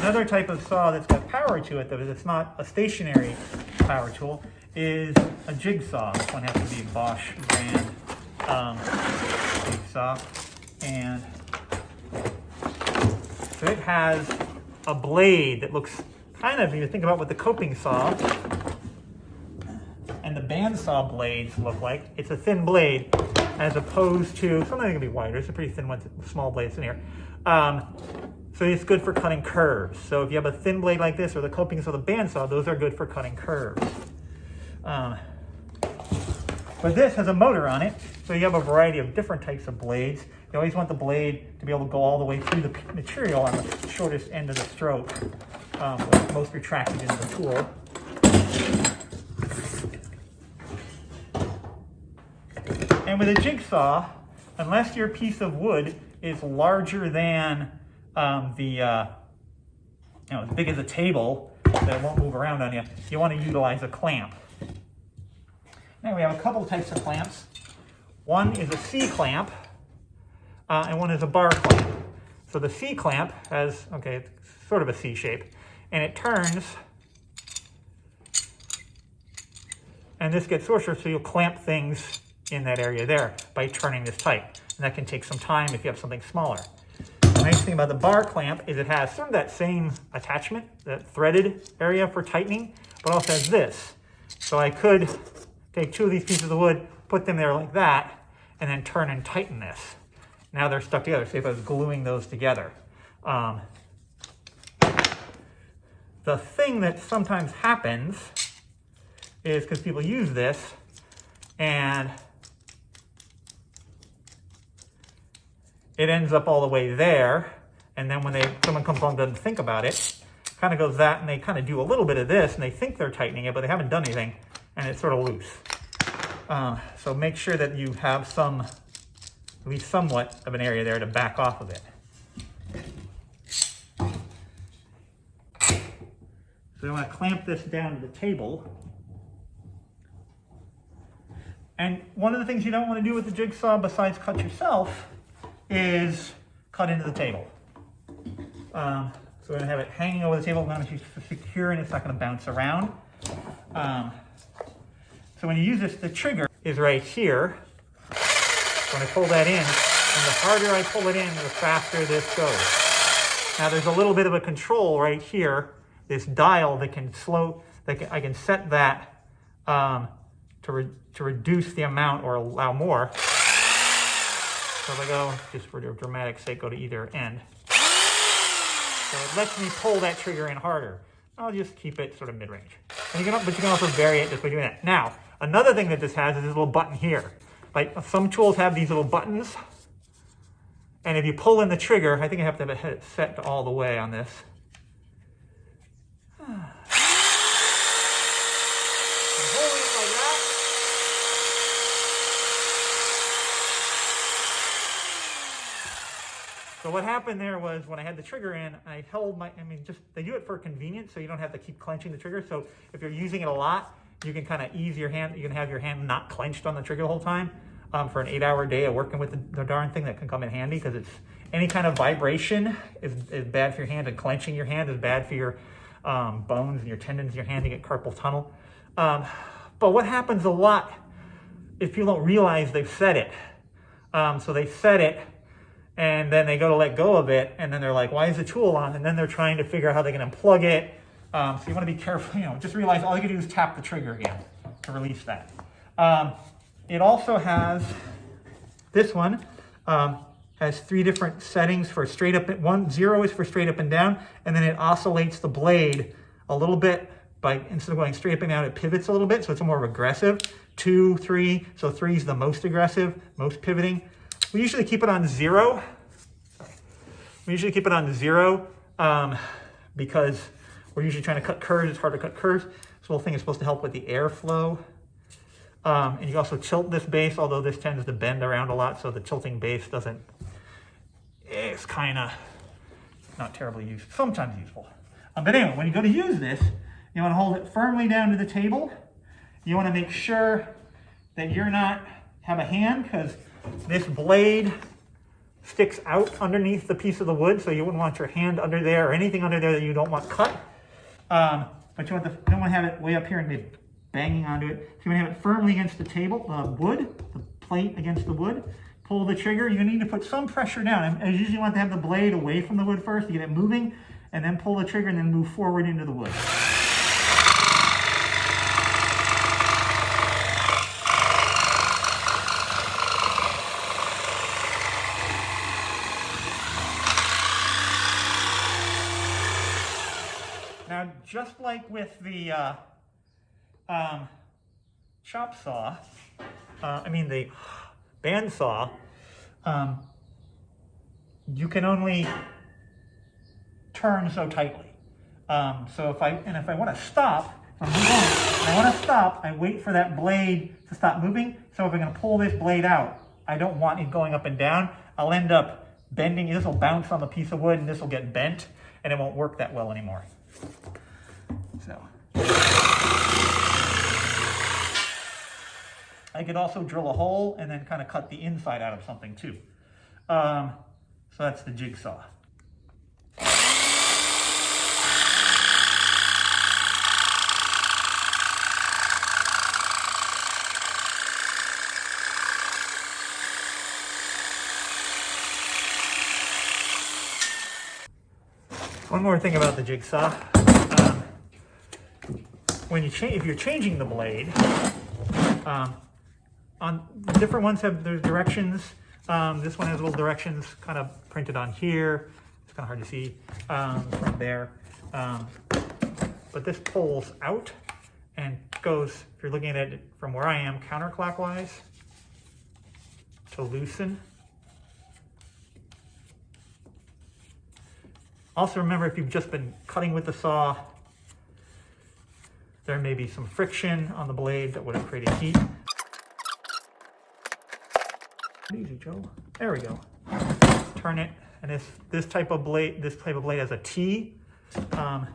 Another type of saw that's got power to it, though, it's not a stationary power tool, is a jigsaw. This one has to be a Bosch brand jigsaw. And so it has a blade that looks kind of, you think about what the coping saw and the bandsaw blades look like. It's a thin blade as opposed to, something that can be wider. It's a pretty thin one, small blades in here. So it's good for cutting curves. So if you have a thin blade like this or the coping saw, the bandsaw, those are good for cutting curves. But this has a motor on it, so you have a variety of different types of blades. You always want the blade to be able to go all the way through the material on the shortest end of the stroke, with most retracted into the tool. And with a jigsaw, unless your piece of wood is larger than as big as a table, that it won't move around on you, you want to utilize a clamp. Now we have a couple types of clamps. One is a C clamp, and one is a bar clamp. So the C clamp has, it's sort of a C shape, and it turns, and this gets shorter, so you'll clamp things in that area there by turning this tight. And that can take some time if you have something smaller. The nice thing about the bar clamp is it has sort of that same attachment, that threaded area for tightening, but also has this. So I could take two of these pieces of wood, put them there like that, and then turn and tighten this. Now they're stuck together. See if I was gluing those together. The thing that sometimes happens is because people use this and it ends up all the way there, and then when someone comes along and doesn't think about it, kind of goes that, and they kind of do a little bit of this, and they think they're tightening it, but they haven't done anything, and it's sort of loose. So make sure that you have at least somewhat of an area there to back off of it. So you want to clamp this down to the table. And one of the things you don't want to do with the jigsaw besides cut yourself is cut into the table. So we're going to have it hanging over the table, not secure, and it's not going to bounce around. So when you use this, the trigger is right here. When I pull that in, and the harder I pull it in, the faster this goes. Now there's a little bit of a control right here, this dial that can I can set that to reduce the amount or allow more. So if I go, just for dramatic sake, go to either end. So it lets me pull that trigger in harder. I'll just keep it sort of mid-range. But you can also vary it just by doing that. Now, another thing that this has is this little button here. Like some tools have these little buttons. And if you pull in the trigger, I think I have to have it set to all the way on this. So what happened there was when I had the trigger in, I held they do it for convenience, so you don't have to keep clenching the trigger. So if you're using it a lot, you can kind of ease your hand. You can have your hand not clenched on the trigger the whole time. For an 8-hour day of working with the darn thing, that can come in handy, because it's any kind of vibration is bad for your hand, and clenching your hand is bad for your bones and your tendons in your hand to get carpal tunnel. But what happens a lot is people don't realize they've set it. So they set it, and then they go to let go of it, and then they're like, why is the tool on? And then they're trying to figure out how they can unplug it. So you want to be careful, just realize all you can do is tap the trigger again to release that. It also has, this one has 3 different settings for straight up, 0 is for straight up and down, and then it oscillates the blade a little bit instead of going straight up and down, it pivots a little bit, so it's more aggressive. 2, 3, so 3 is the most aggressive, most pivoting. We usually keep it on 0. Because we're usually trying to cut curves. It's hard to cut curves. This little thing is supposed to help with the airflow. And you also tilt this base, although this tends to bend around a lot, so the tilting base it's kind of not terribly useful, sometimes useful. But anyway, when you go to use this, you want to hold it firmly down to the table. You want to make sure that you're not have a hand, because this blade sticks out underneath the piece of the wood, so you wouldn't want your hand under there or anything under there that you don't want cut. But you don't want to have it way up here and be banging onto it. So you want to have it firmly against the table, the plate against the wood. Pull the trigger. You need to put some pressure down. I usually want to have the blade away from the wood first to get it moving, and then pull the trigger and then move forward into the wood. Now, just like with the chop saw, the band saw, you can only turn so tightly. So if I want to stop, I wait for that blade to stop moving. So if I'm going to pull this blade out, I don't want it going up and down. I'll end up bending. This will bounce on the piece of wood, and this will get bent, and it won't work that well anymore. So I could also drill a hole and then kind of cut the inside out of something too. So that's the jigsaw. One more thing about the jigsaw. If you're changing the blade, on different ones there's directions. This one has little directions kind of printed on here. It's kind of hard to see from there. But this pulls out and goes, if you're looking at it from where I am, counterclockwise to loosen. Also remember, if you've just been cutting with the saw, there may be some friction on the blade that would have created heat. Easy, Joe. There we go. Turn it, and this type of blade has a T. So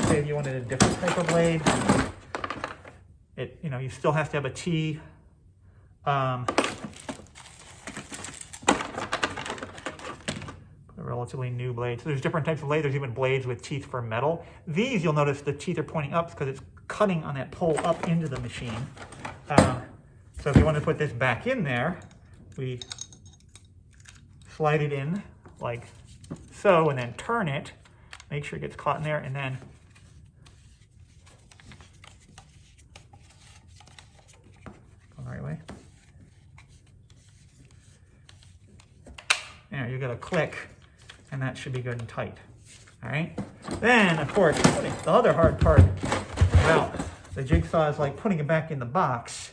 say if you wanted a different type of blade, you still have to have a T. A relatively new blade. So there's different types of blades. There's even blades with teeth for metal. These, you'll notice the teeth are pointing up because it's cutting on that pull up into the machine. So if you want to put this back in there, we slide it in like so, and then turn it, make sure it gets caught in there, and then go the right way. There, you got a click, and that should be good and tight. All right. Then, of course, the other hard part about the jigsaw is like putting it back in the box.